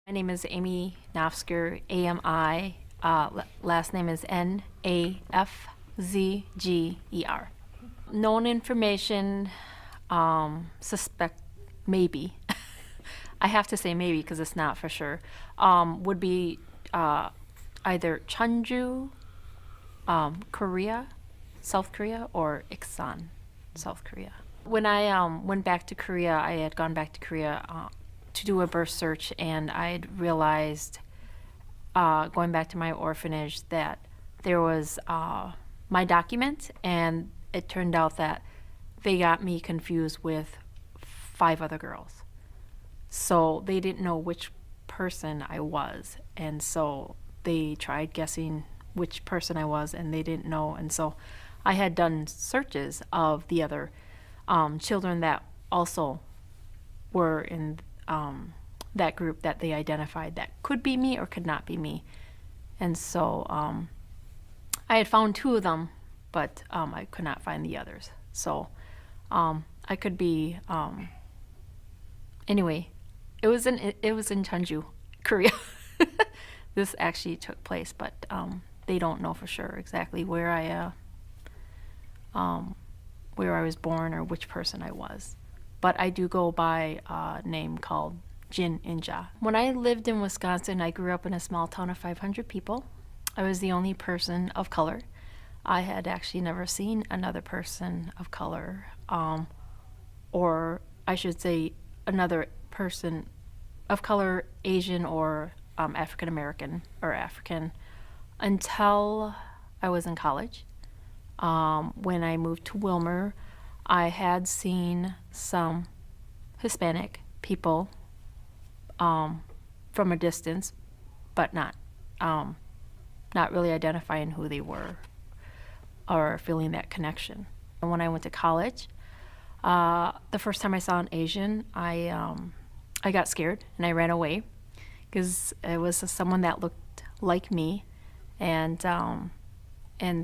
My name is Amy Nafzger, AMI. Last name is Nafzger. Known information, suspect maybe. I have to say maybe because it's not for sure. Would be either Cheonju, Korea, South Korea, or Iksan, South Korea. When I went back to Korea, I had gone back to Korea to do a birth search, and I had realized, going back to my orphanage, that there was my document, and it turned out that they got me confused with 5 other girls. So they didn't know which person I was, and so they tried guessing which person I was, and they didn't know. And so I had done searches of the other children that also were in that group that they identified that could be me or could not be me. And so I had found 2 of them, but I could not find the others. So I could be anyway. It was in Cheonju, Korea. This actually took place, but they don't know for sure exactly where I was born or which person I was. But I do go by a name called Jin Inja. When I lived in Wisconsin, I grew up in a small town of 500 people. I was the only person of color. I had actually never seen another person of color, or I should say another person of color, Asian or African American or African, until I was in college. When I moved to Wilmer, I had seen some Hispanic people from a distance, but not really identifying who they were or feeling that connection. And when I went to college, the first time I saw an Asian, I got scared and I ran away because it was someone that looked like me, and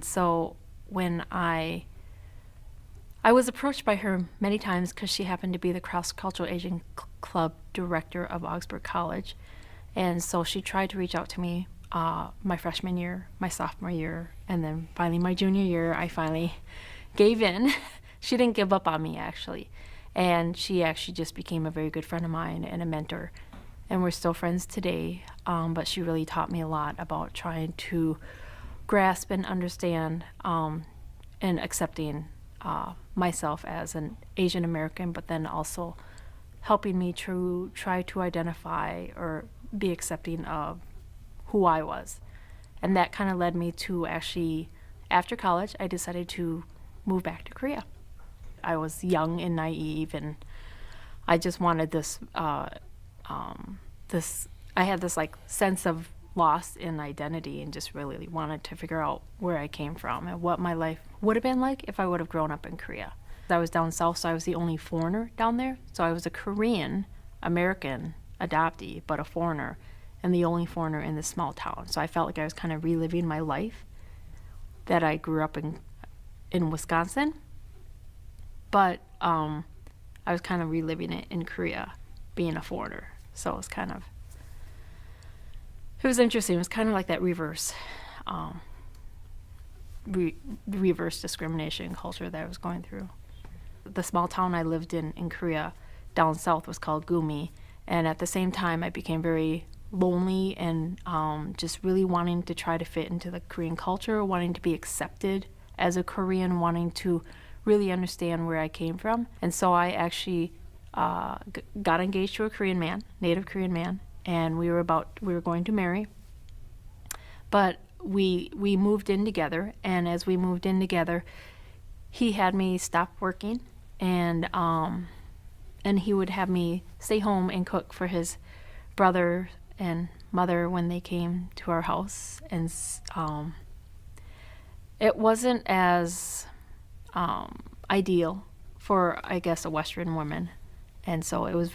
so when I was approached by her many times because she happened to be the cross-cultural Asian club director of Augsburg College. And so she tried to reach out to me my freshman year, my sophomore year, and then finally my junior year, I finally gave in. She didn't give up on me, actually. And she actually just became a very good friend of mine and a mentor. And we're still friends today, but she really taught me a lot about trying to grasp and understand and accepting myself as an Asian American, but then also helping me to try to identify or be accepting of who I was. And that kind of led me to actually, after college, I decided to move back to Korea. I was young and naive, and I just wanted this, I had this like sense of loss in identity and just really wanted to figure out where I came from and what my life would have been like if I would have grown up in Korea. I was down south, so I was the only foreigner down there. So I was a Korean American adoptee, but a foreigner, and the only foreigner in this small town. So I felt like I was kind of reliving my life that I grew up in Wisconsin, but I was kind of reliving it in Korea, being a foreigner. So it was it was interesting. It was kind of like that reverse discrimination culture that I was going through. The small town I lived in Korea, down south, was called Gumi, and at the same time I became very lonely and just really wanting to try to fit into the Korean culture, wanting to be accepted as a Korean, wanting to really understand where I came from. And so I actually got engaged to a Korean man, native Korean man, and we were going to marry. But we moved in together, and as we moved in together, he had me stop working, and he would have me stay home and cook for his brother and mother when they came to our house. And it wasn't as ideal for, I guess, a Western woman, and so it was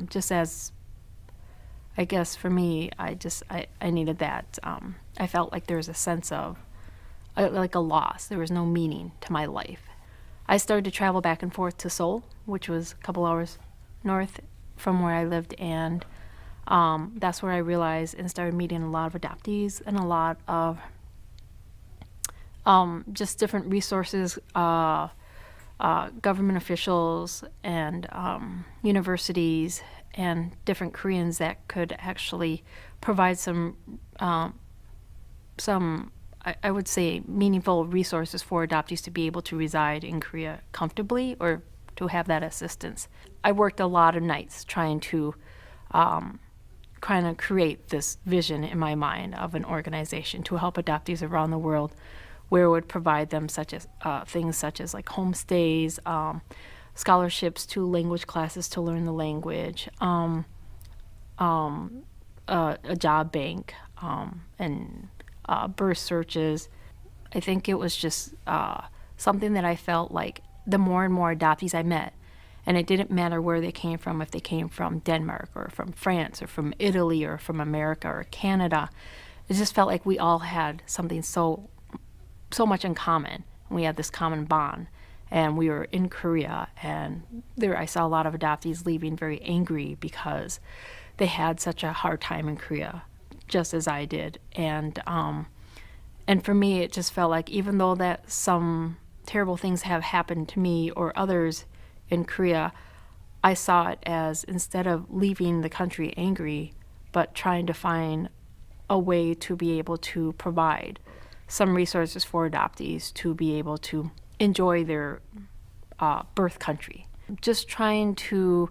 just as, I guess for me, I needed that. I felt like there was a sense of like a loss. There was no meaning to my life. I started to travel back and forth to Seoul, which was a couple hours north from where I lived, and that's where I realized and started meeting a lot of adoptees and a lot of just different resources, government officials and universities and different Koreans that could actually provide some I would say meaningful resources for adoptees to be able to reside in Korea comfortably or to have that assistance. I worked a lot of nights trying to kind of create this vision in my mind of an organization to help adoptees around the world, where it would provide them such as things such as like homestays, scholarships to language classes to learn the language, a job bank, and birth searches. I think it was just something that I felt like the more and more adoptees I met, and it didn't matter where they came from, if they came from Denmark or from France or from Italy or from America or Canada, it just felt like we all had something so much in common. We had this common bond, and we were in Korea, and there I saw a lot of adoptees leaving very angry because they had such a hard time in Korea, just as I did. And for me, it just felt like even though that some terrible things have happened to me or others in Korea, I saw it as, instead of leaving the country angry, but trying to find a way to be able to provide some resources for adoptees to be able to enjoy their birth country. Just trying to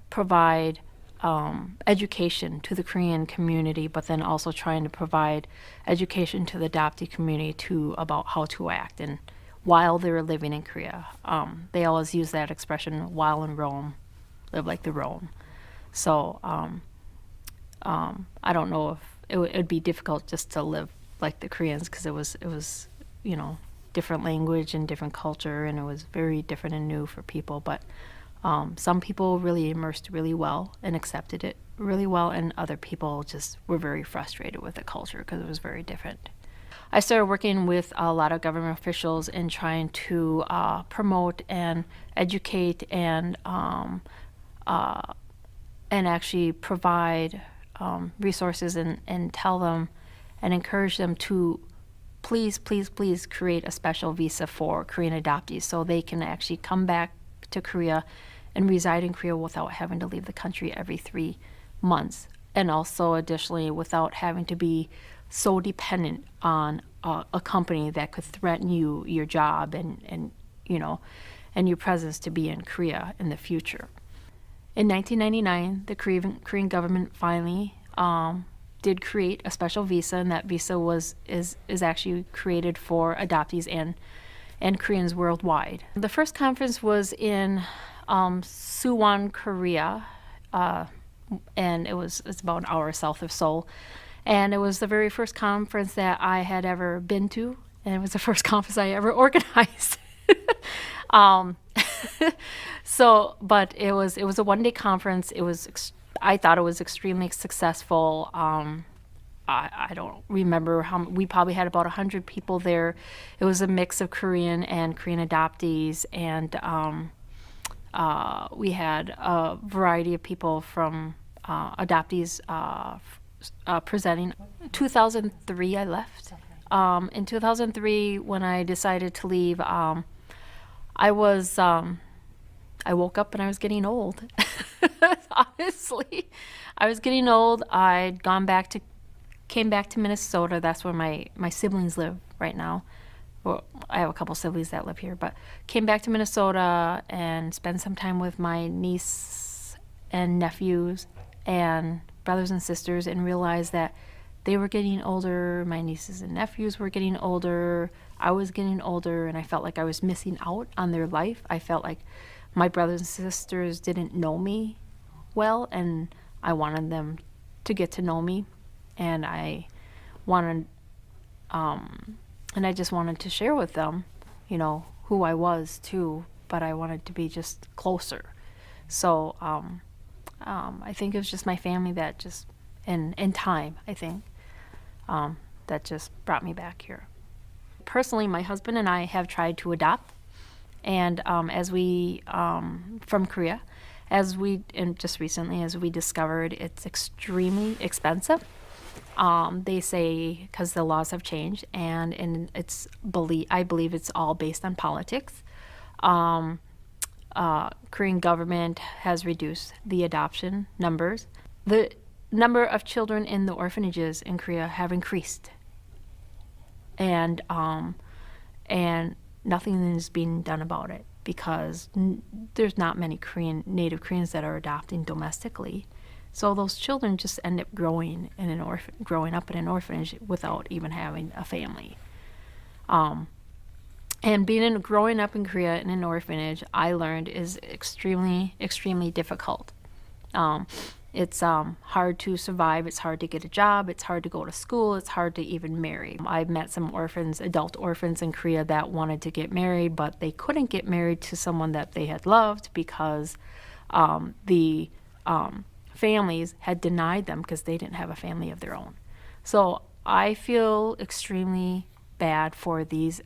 provide education to the Korean community, but then also trying to provide education to the adoptee community too about how to act and while they were living in Korea. They always use that expression, while in Rome, live like the Rome. So I don't know if it would be difficult just to live like the Koreans, because it was different language and different culture, and it was very different and new for people. But some people really immersed really well and accepted it really well, and other people just were very frustrated with the culture because it was very different. I started working with a lot of government officials in trying to promote and educate and actually provide resources and tell them and encourage them to please create a special visa for Korean adoptees so they can actually come back to Korea and reside in Korea without having to leave the country every 3 months, and also additionally without having to be so dependent on a company that could threaten your job and your presence to be in Korea in the future. In 1999, the Korean government finally did create a special visa, and that visa is actually created for adoptees and Koreans worldwide. The first conference was in Suwon, Korea, and it's about an hour south of Seoul. And it was the very first conference that I had ever been to, and it was the first conference I ever organized. But it was a one-day conference. I thought it was extremely successful. I don't remember we probably had about 100 people there. It was a mix of Korean and Korean adoptees, and we had a variety of people from adoptees presenting. 2003, I left. In 2003, when I decided to leave, I woke up and I was getting old. Honestly, I was getting old. Came back to Minnesota. That's where my siblings live right now. Well, I have a couple siblings that live here, but came back to Minnesota and spent some time with my niece and nephews and brothers and sisters, and realized that they were getting older. My nieces and nephews were getting older. I was getting older, and I felt like I was missing out on their life. I felt like my brothers and sisters didn't know me well, and I wanted them to get to know me, and I just wanted to share with them, who I was too, but I wanted to be just closer. So I think it was just my family that just, in time, I think, that just brought me back here. Personally, my husband and I have tried to adopt, and from Korea, And just recently, as we discovered, it's extremely expensive. They say because the laws have changed, and I believe it's all based on politics. Korean government has reduced the adoption numbers. The number of children in the orphanages in Korea have increased, and nothing is being done about it because there's not many native Koreans that are adopting domestically. So those children just end up growing up in an orphanage without even having a family. And growing up in Korea in an orphanage, I learned is extremely, extremely difficult. It's hard to survive. It's hard to get a job. It's hard to go to school. It's hard to even marry. I've met some adult orphans in Korea that wanted to get married, but they couldn't get married to someone that they had loved because the families had denied them because they didn't have a family of their own. So I feel extremely bad for these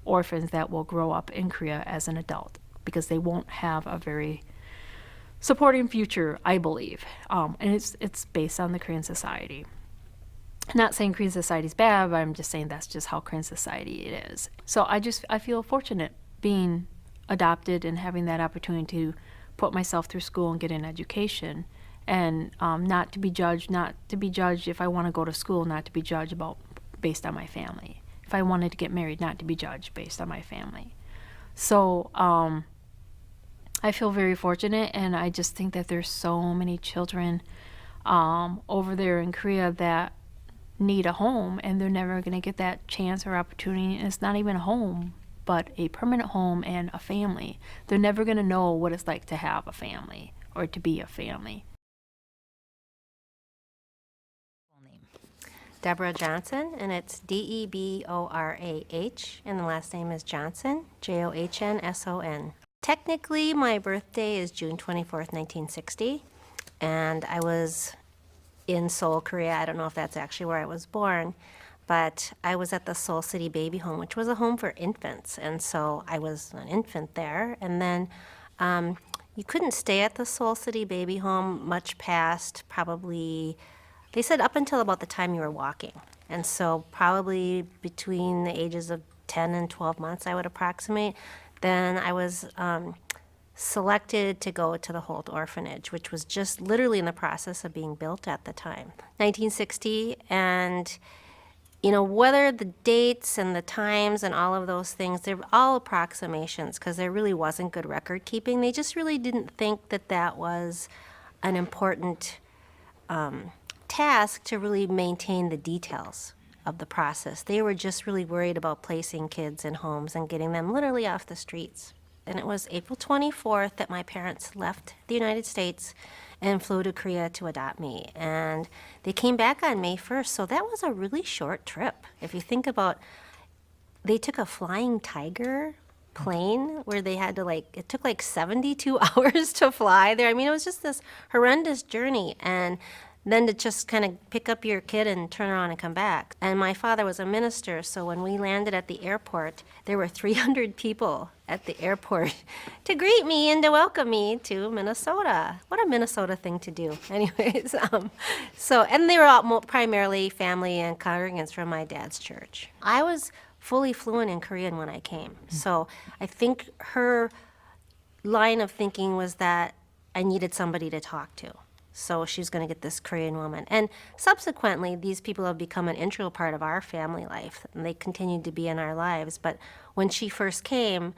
orphans that will grow up in Korea as an adult because they won't have a very supporting future, I believe. And it's based on the Korean society. Not saying Korean society is bad, but I'm just saying that's just how Korean society it is. So I feel fortunate being adopted and having that opportunity to put myself through school and get an education, and not to be judged if I want to go to school, not to be judged based on my family. If I wanted to get married, not to be judged based on my family. So I feel very fortunate, and I just think that there's so many children over there in Korea that need a home, and they're never going to get that chance or opportunity. And it's not even a home, but a permanent home and a family. They're never going to know what it's like to have a family or to be a family. Deborah Johnson, and it's Deborah, and the last name is Johnson, Johnsson. Technically, my birthday is June 24th, 1960, and I was in Seoul, Korea. I don't know if that's actually where I was born, but I was at the Seoul City Baby Home, which was a home for infants, and so I was an infant there. And then you couldn't stay at the Seoul City Baby Home much past probably, they said up until about the time you were walking. And so probably between the ages of 10 and 12 months, I would approximate. Then I was selected to go to the Holt Orphanage, which was just literally in the process of being built at the time, 1960. And, you know, whether the dates and the times and all of those things, they're all approximations because there really wasn't good record keeping. They just really didn't think that that was an important task to really maintain the details of the process. They were just really worried about placing kids in homes and getting them literally off the streets. And it was April 24th that my parents left the United States and flew to Korea to adopt me. And they came back on May 1st, so that was a really short trip. If you think about, they took a Flying Tiger plane where they had to it took 72 hours to fly there. I mean, it was just this horrendous journey. And then to just kind of pick up your kid and turn around and come back. And my father was a minister, so when we landed at the airport, there were 300 people at the airport to greet me and to welcome me to Minnesota. What a Minnesota thing to do. Anyways, and they were all primarily family and congregants from my dad's church. I was fully fluent in Korean when I came. So I think her line of thinking was that I needed somebody to talk to. So she's going to get this Korean woman. And subsequently, these people have become an integral part of our family life, and they continued to be in our lives. But when she first came,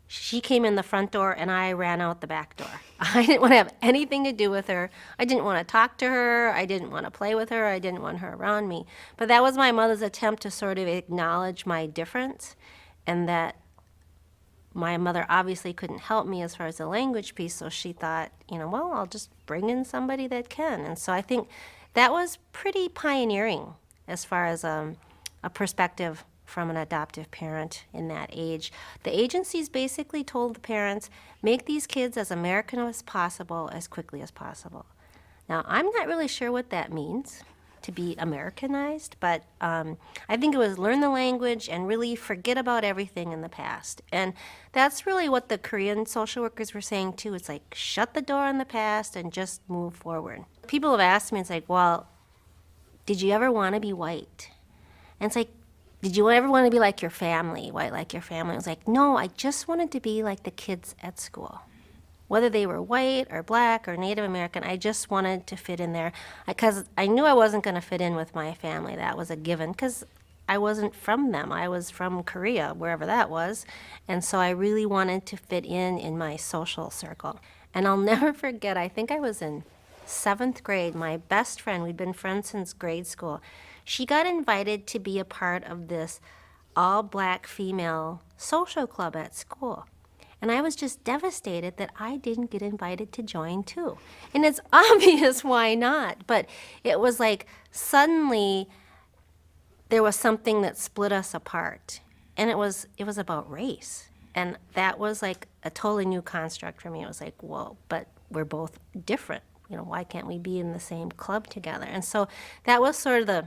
she came in the front door, and I ran out the back door. I didn't want to have anything to do with her. I didn't want to talk to her. I didn't want to play with her. I didn't want her around me. But that was my mother's attempt to sort of acknowledge my difference, and that my mother obviously couldn't help me as far as the language piece, so she thought, well, I'll just bring in somebody that can. And so I think that was pretty pioneering as far as a perspective from an adoptive parent in that age. The agencies basically told the parents, make these kids as American as possible, as quickly as possible. Now, I'm not really sure what that means, to be Americanized, but I think it was learn the language and really forget about everything in the past. And that's really what the Korean social workers were saying too. It's like, shut the door on the past and just move forward. People have asked me, it's like, well, did you ever want to be white? And it's like, did you ever want to be like your family, white like your family? I was like, no, I just wanted to be like the kids at school. Whether they were white or black or Native American, I just wanted to fit in there because I knew I wasn't going to fit in with my family. That was a given because I wasn't from them. I was from Korea, wherever that was. And so I really wanted to fit in my social circle. And I'll never forget, I think I was in 7th grade. My best friend, we'd been friends since grade school, she got invited to be a part of this all-black female social club at school. And I was just devastated that I didn't get invited to join too. And it's obvious why not, but it was like suddenly there was something that split us apart. And it was about race. And that was like a totally new construct for me. It was like, whoa, but we're both different. You know, why can't we be in the same club together? And so that was sort of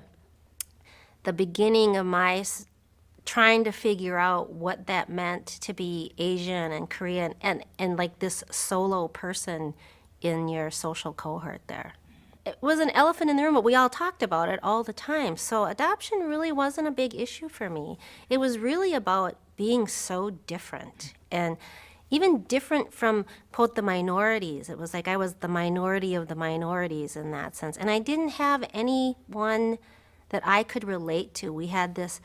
the beginning of my trying to figure out what that meant to be Asian and Korean and like this solo person in your social cohort there. It was an elephant in the room, but we all talked about it all the time. So adoption really wasn't a big issue for me. It was really about being so different and even different from, quote, the minorities. It was like I was the minority of the minorities in that sense. And I didn't have anyone that I could relate to. We had this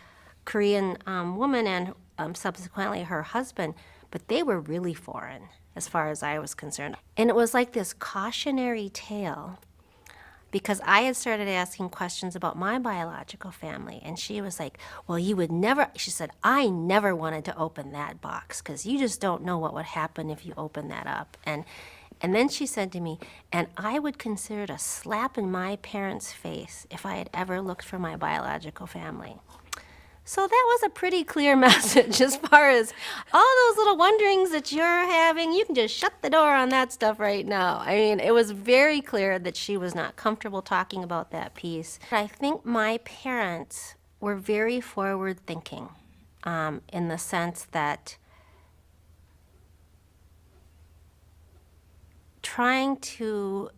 Korean woman and subsequently her husband, but they were really foreign as far as I was concerned. And it was like this cautionary tale because I had started asking questions about my biological family. And she was like, well, you would never, she said, I never wanted to open that box because you just don't know what would happen if you open that up. And then she said to me, and I would consider it a slap in my parents' face if I had ever looked for my biological family. So that was a pretty clear message as far as all those little wonderings that you're having. You can just shut the door on that stuff right now. I mean, it was very clear that she was not comfortable talking about that piece. I think my parents were very forward thinking in the sense that trying to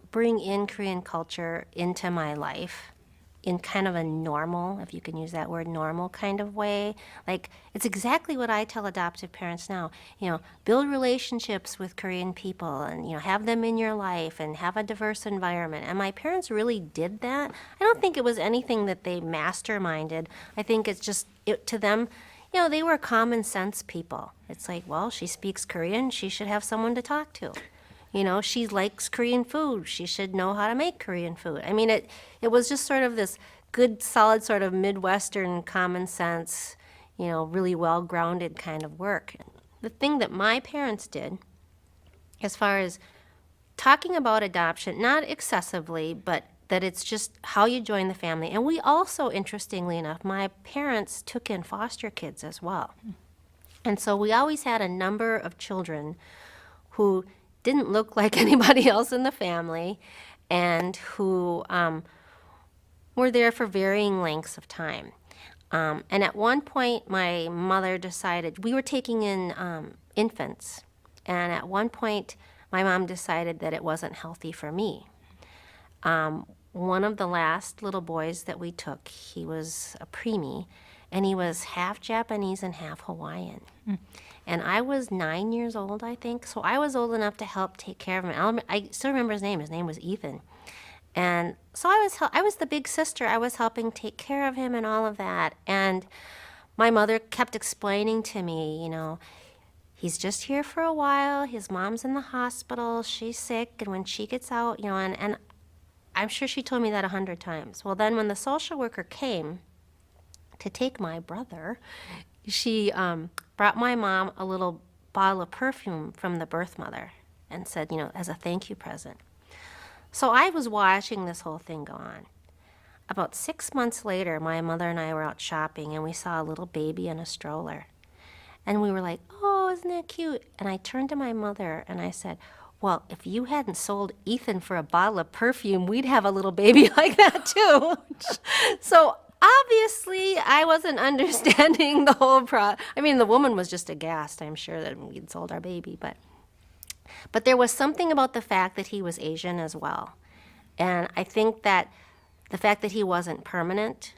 bring in Korean culture into my life in kind of a normal, if you can use that word, normal kind of way. Like, it's exactly what I tell adoptive parents now. You know, build relationships with Korean people and, you know, have them in your life and have a diverse environment. And my parents really did that. I don't think it was anything that they masterminded. I think it's just, to them, you know, they were common sense people. It's like, well, she speaks Korean, she should have someone to talk to. You know, she likes Korean food. She should know how to make Korean food. I mean, it was just sort of this good, solid sort of Midwestern common sense, you know, really well-grounded kind of work. The thing that my parents did, as far as talking about adoption, not excessively, but that it's just how you join the family. And we also, interestingly enough, my parents took in foster kids as well. And so we always had a number of children who didn't look like anybody else in the family and who were there for varying lengths of time. And at one point, my mother decided, we were taking in infants, and at one point, my mom decided that it wasn't healthy for me. One of the last little boys that we took, he was a preemie, and he was half Japanese and half Hawaiian. And I was 9 years old, I think, so I was old enough to help take care of him. I still remember his name. His name was Ethan. And so I was the big sister. I was helping take care of him and all of that. And my mother kept explaining to me, you know, he's just here for a while. His mom's in the hospital. She's sick. And when she gets out, you know, and I'm sure she told me that 100 times. Well, then when the social worker came to take my brother, she brought my mom a little bottle of perfume from the birth mother and said, you know, as a thank you present. So I was watching this whole thing go on. About 6 months later, my mother and I were out shopping, and we saw a little baby in a stroller. And we were like, oh, isn't that cute? And I turned to my mother, and I said, well, if you hadn't sold Ethan for a bottle of perfume, we'd have a little baby like that too. So obviously, I wasn't understanding the whole I mean, the woman was just aghast, I'm sure, that we'd sold our baby, but there was something about the fact that he was Asian as well. And I think that the fact that he wasn't permanent,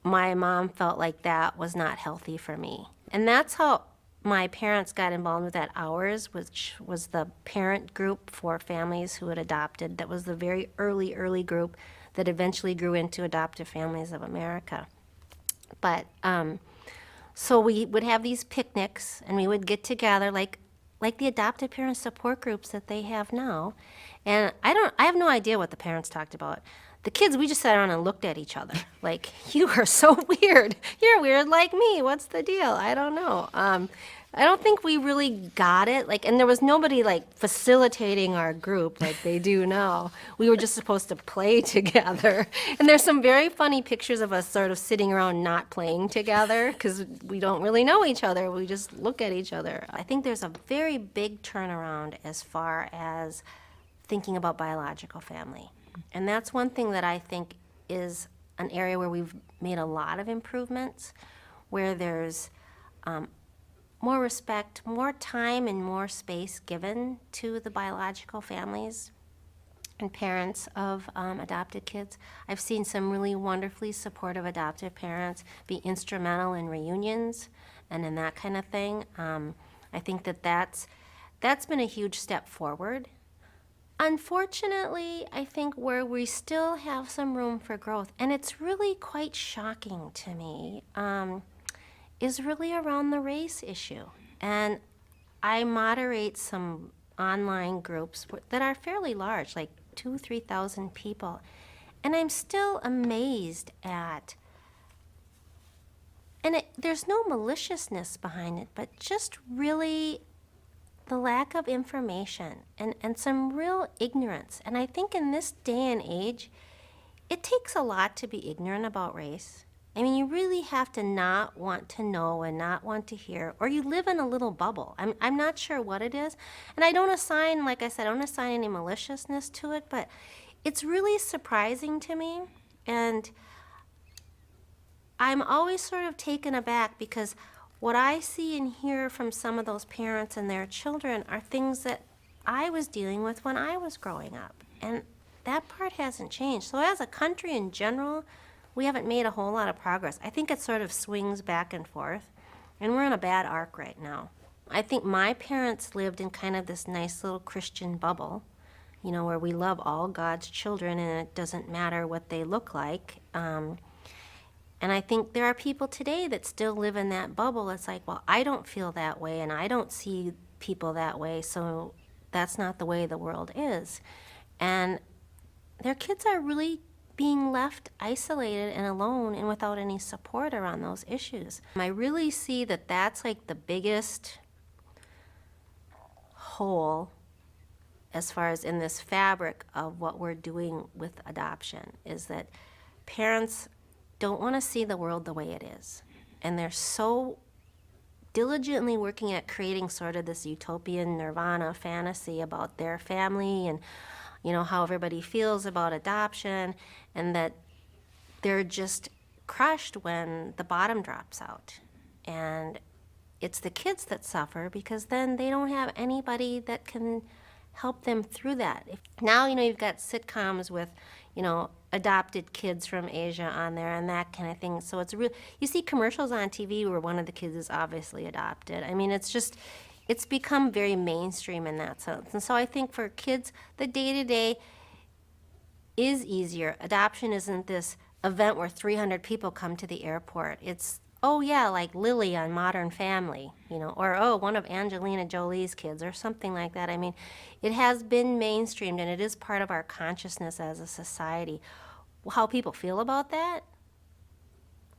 my mom felt like that was not healthy for me. And that's how my parents got involved with that Ours, which was the parent group for families who had adopted. That was the very early group that eventually grew into Adoptive Families of America. But so we would have these picnics, and we would get together like the adopted parent support groups that they have now. And I have no idea what the parents talked about. The kids, we just sat around and looked at each other like, you are so weird. You're weird like me. What's the deal? I don't know. I don't think we really got it. Like, and there was nobody like facilitating our group like they do now. We were just supposed to play together. And there's some very funny pictures of us sort of sitting around not playing together because we don't really know each other. We just look at each other. I think there's a very big turnaround as far as thinking about biological family. And that's one thing that I think is an area where we've made a lot of improvements, where there's more respect, more time, and more space given to the biological families and parents of adopted kids. I've seen some really wonderfully supportive adoptive parents be instrumental in reunions and in that kind of thing. I think that that's been a huge step forward. Unfortunately, I think where we still have some room for growth, and it's really quite shocking to me, is really around the race issue. And I moderate some online groups that are fairly large, like 2,000-3,000 people. And I'm still amazed at, and there's no maliciousness behind it, but just really the lack of information and some real ignorance. And I think in this day and age, it takes a lot to be ignorant about race. I mean, you really have to not want to know and not want to hear, or you live in a little bubble. I'm not sure what it is. And I don't assign, like I said, I don't assign any maliciousness to it, but it's really surprising to me. And I'm always sort of taken aback because what I see and hear from some of those parents and their children are things that I was dealing with when I was growing up. And that part hasn't changed. So as a country in general, we haven't made a whole lot of progress. I think it sort of swings back and forth, and we're in a bad arc right now. I think my parents lived in kind of this nice little Christian bubble, you know, where we love all God's children and it doesn't matter what they look like. And I think there are people today that still live in that bubble. It's like, well, I don't feel that way and I don't see people that way, so that's not the way the world is. And their kids are really being left isolated and alone and without any support around those issues. I really see that that's like the biggest hole as far as in this fabric of what we're doing with adoption, is that parents don't want to see the world the way it is. And they're so diligently working at creating sort of this utopian nirvana fantasy about their family and, you know, how everybody feels about adoption, and that they're just crushed when the bottom drops out. And it's the kids that suffer because then they don't have anybody that can help them through that. Now, you know, you've got sitcoms with, you know, adopted kids from Asia on there and that kind of thing. So it's real. You see commercials on TV where one of the kids is obviously adopted. I mean, it's become very mainstream in that sense. And so I think for kids, the day-to-day is easier. Adoption isn't this event where 300 people come to the airport. It's, oh yeah, like Lily on Modern Family, you know, or oh, one of Angelina Jolie's kids or something like that. I mean, it has been mainstreamed and it is part of our consciousness as a society. How people feel about that,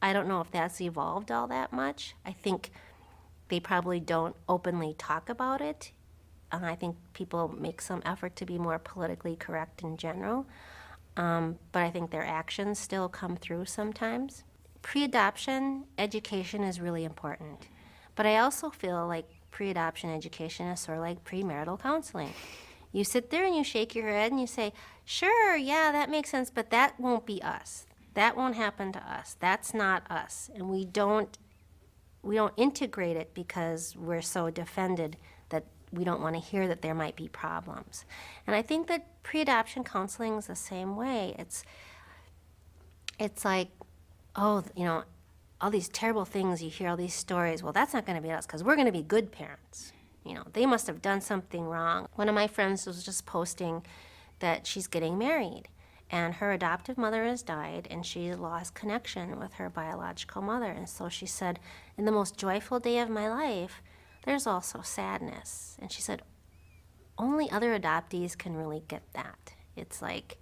I don't know if that's evolved all that much. I think they probably don't openly talk about it. I think people make some effort to be more politically correct in general. But I think their actions still come through sometimes. Pre-adoption education is really important. But I also feel like pre-adoption education is sort of like premarital counseling. You sit there and you shake your head and you say, sure, yeah, that makes sense, but that won't be us. That won't happen to us. That's not us. And we don't integrate it because we're so defended that we don't want to hear that there might be problems. And I think that pre-adoption counseling is the same way. It's like, oh, you know, all these terrible things, you hear all these stories. Well, that's not going to be us because we're going to be good parents. You know, they must have done something wrong. One of my friends was just posting that she's getting married and her adoptive mother has died and she lost connection with her biological mother. And so she said, in the most joyful day of my life, there's also sadness. And she said, only other adoptees can really get that. It's like,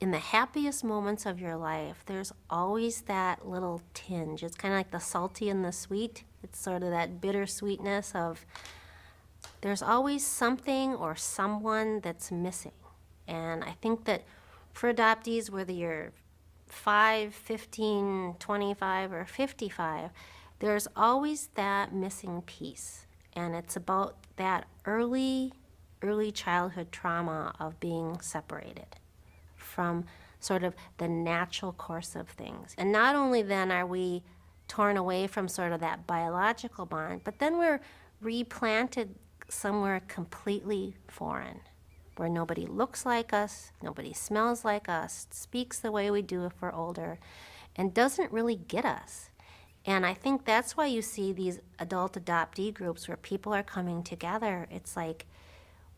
in the happiest moments of your life, there's always that little tinge. It's kind of like the salty and the sweet. It's sort of that bittersweetness of there's always something or someone that's missing. And I think that for adoptees, whether you're 5, 15, 25, or 55, there's always that missing piece. And it's about that early childhood trauma of being separated from sort of the natural course of things. And not only then are we torn away from sort of that biological bond, but then we're replanted somewhere completely foreign, where nobody looks like us, nobody smells like us, speaks the way we do if we're older, and doesn't really get us. And I think that's why you see these adult adoptee groups where people are coming together. It's like,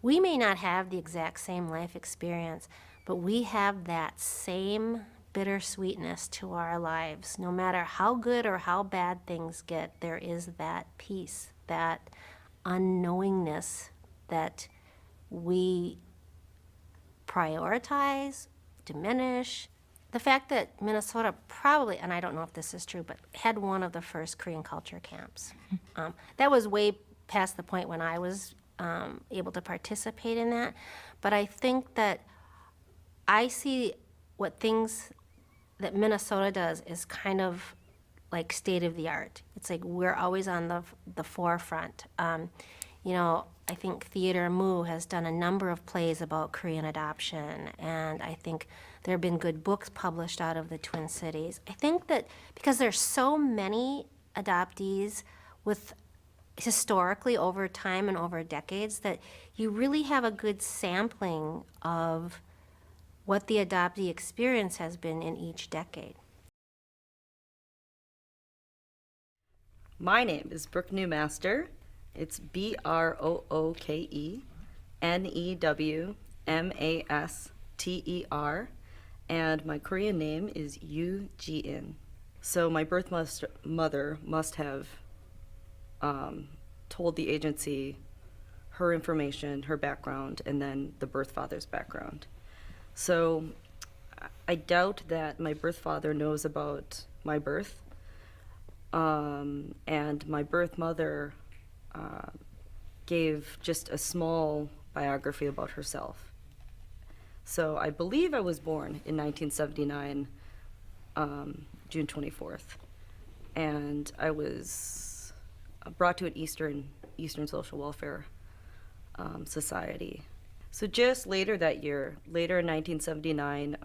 we may not have the exact same life experience, but we have that same bittersweetness to our lives. No matter how good or how bad things get, there is that peace, that unknowingness that we prioritize, diminish. The fact that Minnesota probably, and I don't know if this is true, but had one of the first Korean culture camps. That was way past the point when I was able to participate in that. But I think that I see what things that Minnesota does is kind of like state of the art. It's like we're always on the forefront. You know, I think Theater Moo has done a number of plays about Korean adoption, and I think there have been good books published out of the Twin Cities. I think that because there's so many adoptees with historically over time and over decades that you really have a good sampling of what the adoptee experience has been in each decade. My name is Brooke Newmaster. It's BROOKENEWMASTER, and my Korean name is Yoo Ji-in. So my birth mother must have told the agency her information, her background, and then the birth father's background. So I doubt that my birth father knows about my birth, and my birth mother gave just a small biography about herself. So I believe I was born in 1979, June 24th, and I was brought to an Eastern Social Welfare Society. So just later that year, later in 1979,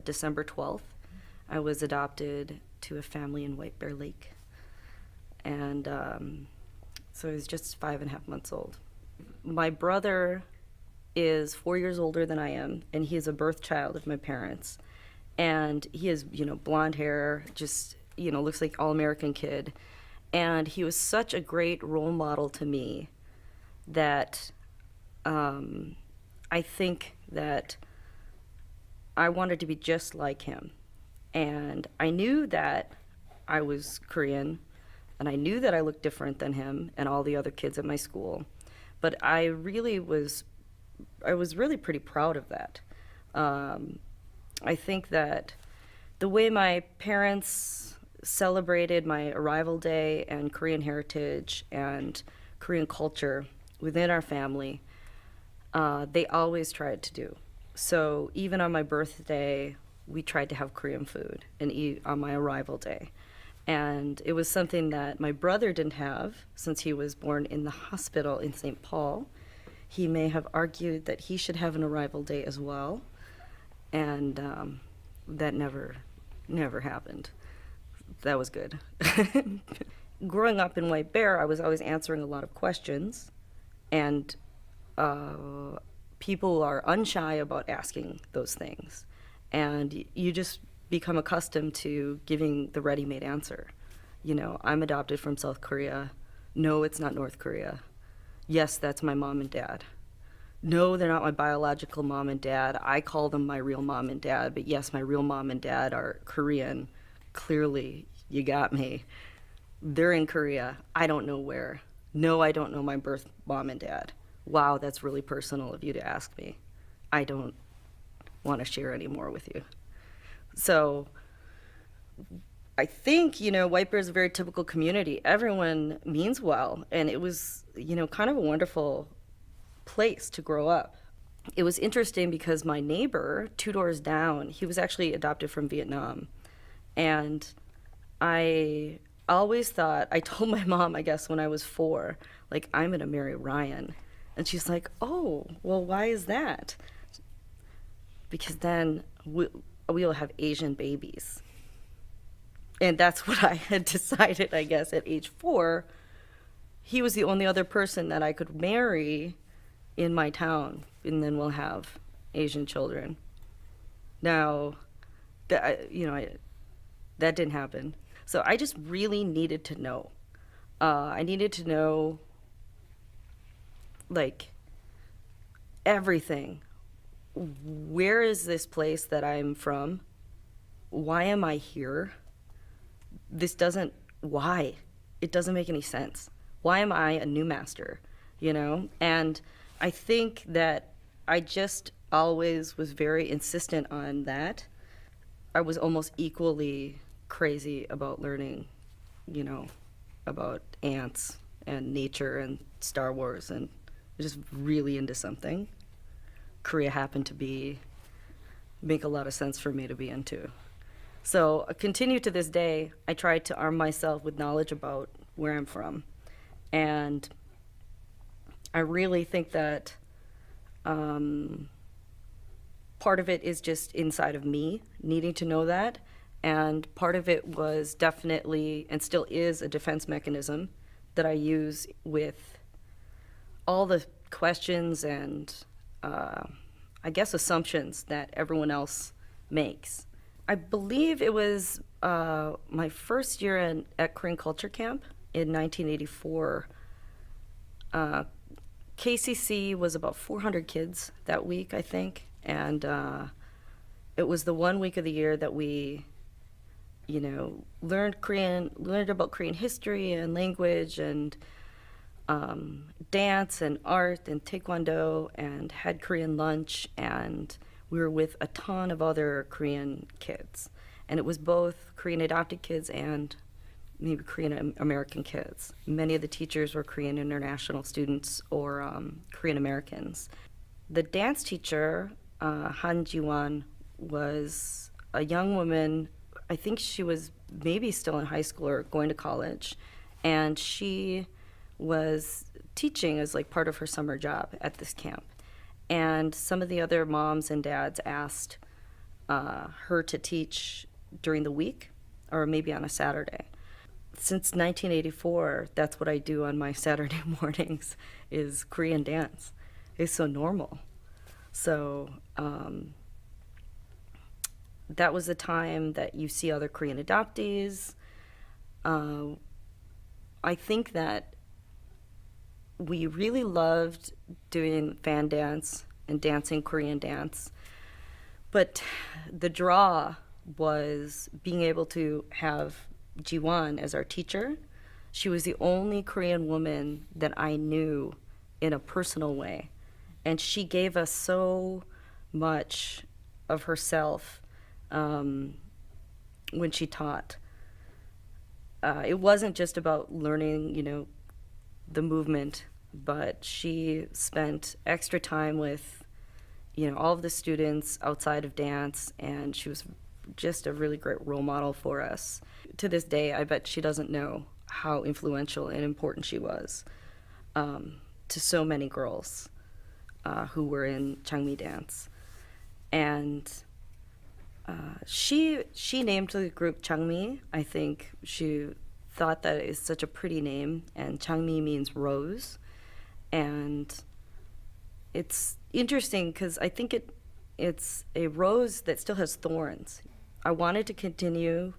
December 12th, I was adopted to a family in White Bear Lake. And so I was just 5.5 months old. My brother is 4 years older than I am, and he is a birth child of my parents. And he has, blonde hair, just, looks like all-American kid. And he was such a great role model to me that I think that I wanted to be just like him. And I knew that I was Korean, and I knew that I looked different than him and all the other kids at my school. But I was really pretty proud of that. I think that the way my parents celebrated my arrival day and Korean heritage and Korean culture within our family, they always tried to do. So even on my birthday, we tried to have Korean food and eat on my arrival day. And it was something that my brother didn't have since he was born in the hospital in St. Paul. He may have argued that he should have an arrival day as well. And that never happened. That was good. Growing up in White Bear, I was always answering a lot of questions. And people are unshy about asking those things. And you just become accustomed to giving the ready-made answer. You know, I'm adopted from South Korea. No, it's not North Korea. Yes, that's my mom and dad. No, they're not my biological mom and dad. I call them my real mom and dad, but yes, my real mom and dad are Korean. Clearly, you got me. They're in Korea. I don't know where. No, I don't know my birth mom and dad. Wow, that's really personal of you to ask me. I don't want to share any more with you. So I think, you know, White Bear is a very typical community. Everyone means well, and it was, you know, kind of a wonderful place to grow up. It was interesting because my neighbor, 2 doors down, he was actually adopted from Vietnam. And I always thought, I told my mom, I guess, when I was 4, like, I'm going to marry Ryan. And she's like, oh, well, why is that? Because then we'll have Asian babies. And that's what I had decided, I guess, at age 4. He was the only other person that I could marry in my town, and then we'll have Asian children. Now, that didn't happen. So I just really needed to know. I needed to know, like, everything. Where is this place that I'm from? Why am I here? Why? It doesn't make any sense. Why am I a new master, you know? And I think that I just always was very insistent on that. I was almost equally crazy about learning, you know, about ants and nature and Star Wars, and just really into something. Korea happened to make a lot of sense for me to be into. So I continue to this day. I try to arm myself with knowledge about where I'm from. And I really think that part of it is just inside of me needing to know that. And part of it was definitely, and still is, a defense mechanism that I use with all the questions and I guess assumptions that everyone else makes. I believe it was my first year at Korean Culture Camp in 1984. KCC was about 400 kids that week, I think, and it was the one week of the year that we, you know, learned about Korean history and language and dance and art and taekwondo, and had Korean lunch, and we were with a ton of other Korean kids. And it was both Korean adopted kids and maybe Korean American kids. Many of the teachers were Korean international students or Korean Americans. The dance teacher, Han Ji-won, was a young woman. I think she was maybe still in high school or going to college, and she was teaching as like part of her summer job at this camp. And some of the other moms and dads asked her to teach during the week or maybe on a Saturday. Since 1984, that's what I do on my Saturday mornings, is Korean dance. It's so normal. So that was the time that you see other Korean adoptees. I think that we really loved doing fan dance and dancing Korean dance. But the draw was being able to have Ji-won as our teacher. She was the only Korean woman that I knew in a personal way. And she gave us so much of herself when she taught. It wasn't just about learning, you know, the movement, but she spent extra time with, you know, all of the students outside of dance, and she was just a really great role model for us. to this day, I bet she doesn't know how influential and important she was to so many girls who were in Changmi dance. And she named the group Changmi. I think she thought that it is such a pretty name, and Changmi means rose. And it's interesting because I think it's a rose that still has thorns. I wanted to continue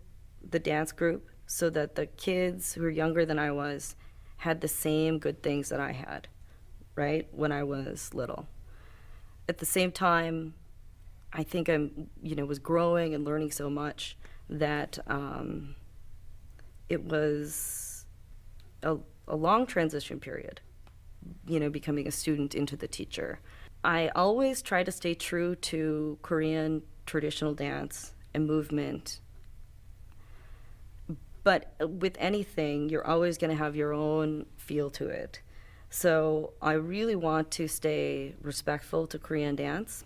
the dance group so that the kids who were younger than I was had the same good things that I had, right, when I was little. At the same time, I think was growing and learning so much that it was a long transition period, becoming a student into the teacher. I always try to stay true to Korean traditional dance and movement. But with anything, you're always going to have your own feel to it. So I really want to stay respectful to Korean dance.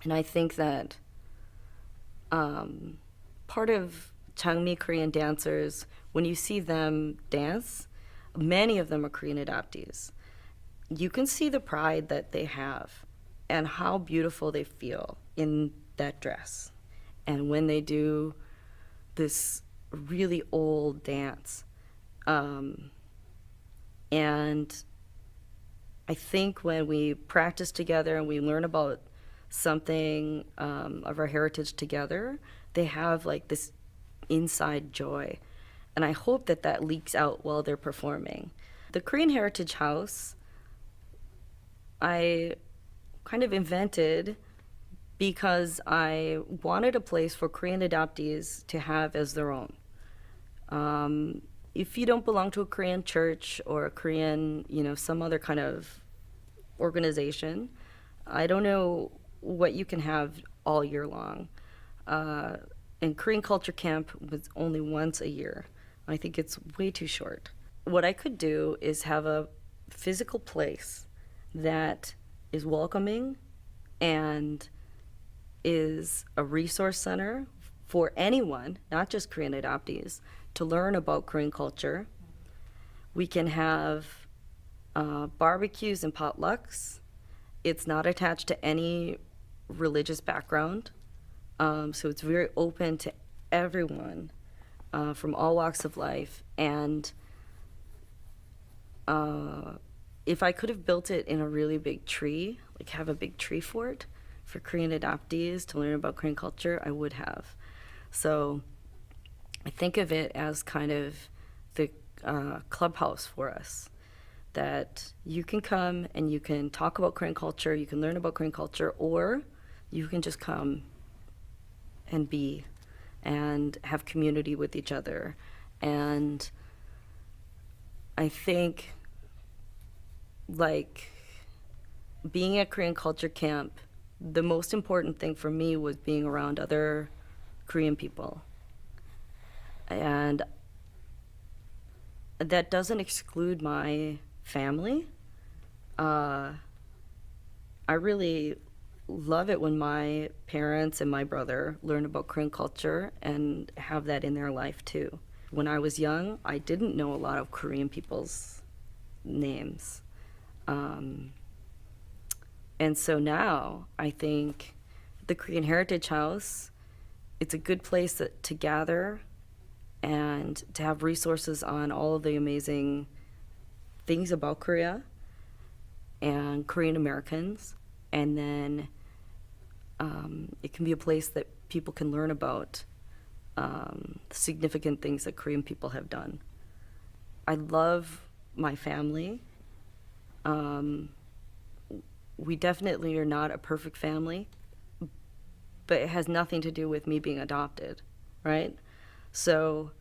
And I think that part of Changmi Korean dancers, when you see them dance, many of them are Korean adoptees. You can see the pride that they have and how beautiful they feel in that dress. And when they do this really old dance. And I think when we practice together and we learn about something of our heritage together, they have like this inside joy. And I hope that that leaks out while they're performing. The Korean Heritage House, I kind of invented because I wanted a place for Korean adoptees to have as their own. If you don't belong to a Korean church or a Korean, some other kind of organization, I don't know what you can have all year long. And Korean Culture Camp was only once a year. I think it's way too short. What I could do is have a physical place that is welcoming and is a resource center for anyone, not just Korean adoptees, to learn about Korean culture. We can have barbecues and potlucks. It's not attached to any religious background. So it's very open to everyone from all walks of life. And if I could have built it in a really big tree, like have a big tree fort for Korean adoptees to learn about Korean culture, I would have. So I think of it as kind of the clubhouse for us, that you can come and you can talk about Korean culture, you can learn about Korean culture, or you can just come and be and have community with each other. And I think like being at Korean Culture Camp, the most important thing for me was being around other Korean people. And that doesn't exclude my family. I really love it when my parents and my brother learn about Korean culture and have that in their life too. When I was young, I didn't know a lot of Korean people's names. And so now I think the Korean Heritage House, it's a good place to gather and to have resources on all of the amazing things about Korea and Korean Americans. And then it can be a place that people can learn about significant things that Korean people have done. I love my family. We definitely are not a perfect family, but it has nothing to do with me being adopted, right? So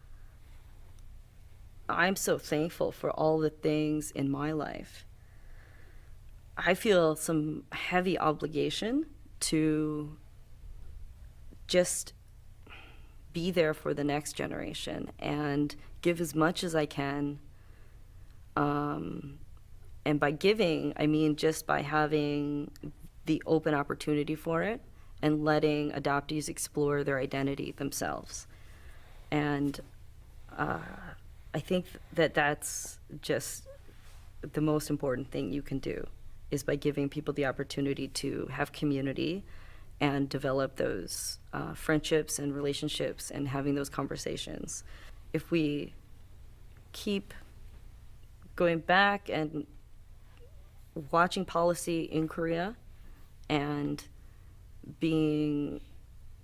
I'm so thankful for all the things in my life. I feel some heavy obligation to just be there for the next generation and give as much as I can. And by giving, I mean just by having the open opportunity for it and letting adoptees explore their identity themselves. And I think that that's just the most important thing you can do, is by giving people the opportunity to have community and develop those friendships and relationships and having those conversations. If we keep going back and watching policy in Korea and being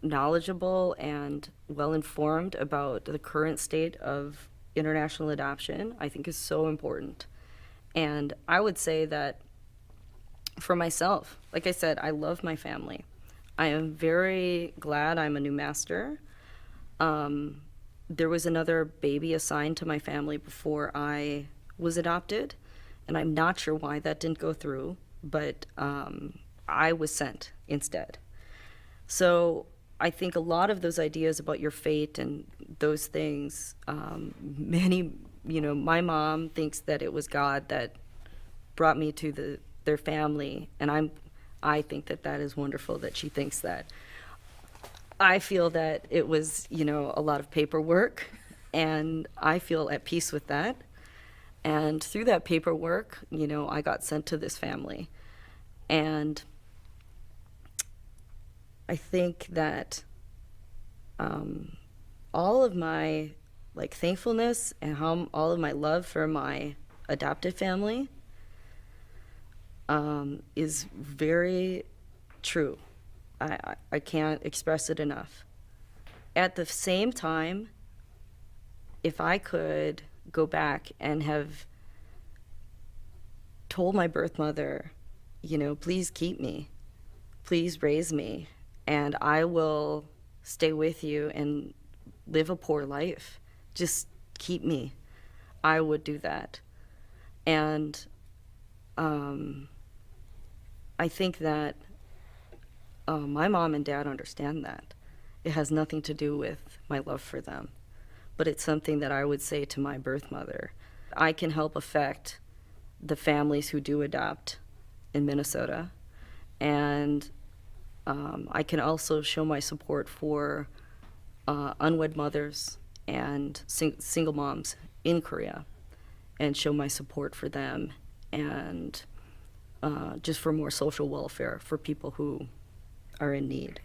knowledgeable and well-informed about the current state of international adoption, I think is so important. And I would say that for myself, like I said, I love my family. I am very glad I'm a new master. There was another baby assigned to my family before I was adopted, and I'm not sure why that didn't go through, but I was sent instead. So I think a lot of those ideas about your fate and those things, my mom thinks that it was God that brought me to their family, and I think that is wonderful that she thinks that. I feel that it was, a lot of paperwork, and I feel at peace with that. And through that paperwork, I got sent to this family. And I think that all of my thankfulness and all of my love for my adopted family is very true. I can't express it enough. At the same time, if I could go back and have told my birth mother, please keep me, please raise me, and I will stay with you and live a poor life. Just keep me. I would do that. And I think that my mom and dad understand that. It has nothing to do with my love for them, but it's something that I would say to my birth mother. I can help affect the families who do adopt in Minnesota, and I can also show my support for unwed mothers and single moms in Korea, and show my support for them, and just for more social welfare for people who are in need.